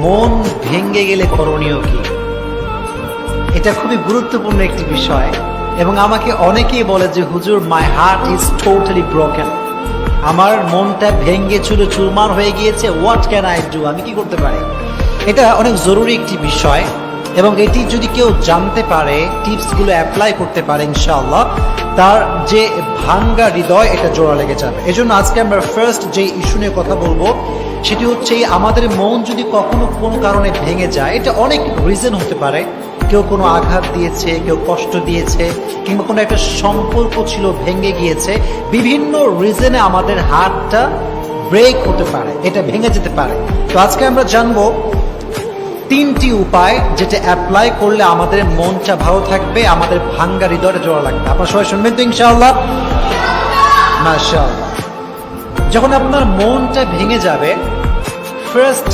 মন ভেঙে গেলে করণীয় কি? এটা খুবই গুরুত্বপূর্ণ একটি বিষয় এবং আমাকে অনেকেই বলে যে হুজুর, my heart is totally broken, আমার মনটা ভেঙে চুরে চুরমার হয়ে গিয়েছে, হোয়াট ক্যান আই ডু, আমি কি করতে পারি? এটা অনেক জরুরি একটি বিষয় এবং এটি যদি কেউ জানতে পারে, টিপসগুলো অ্যাপ্লাই করতে পারে, ইনশাআল্লাহ তার যে ভাঙ্গা হৃদয় এটা জোড়া লেগে যাবে। এজন্য আজকে আমরা ফার্স্ট যে ইস্যু নিয়ে কথা বলবো সেটি হচ্ছে আমাদের মন যদি কখনো কোনো কারণে ভেঙে যায়, এটা অনেক রিজন হতে পারে। কেউ কোনো আঘাত দিয়েছে, কেউ কষ্ট দিয়েছে, কিংবা কোনো একটা সম্পর্ক ছিল ভেঙে গিয়েছে। বিভিন্ন রিজনে আমাদের হার্টটা ব্রেক হতে পারে, এটা ভেঙে যেতে পারে। তো আজকে আমরা জানবো 3টি উপায় যেটা অ্যাপ্লাই করলে আমাদের মনটা ভালো থাকবে, আমাদের ভাঙ্গা হৃদয়টা জোড়া লাগবে। আপনারা সবাই শুনবেন তো ইনশাআল্লাহ? মাশাআল্লাহ। যখন আপনার মনটা ভেঙে যাবে, ফার্স্ট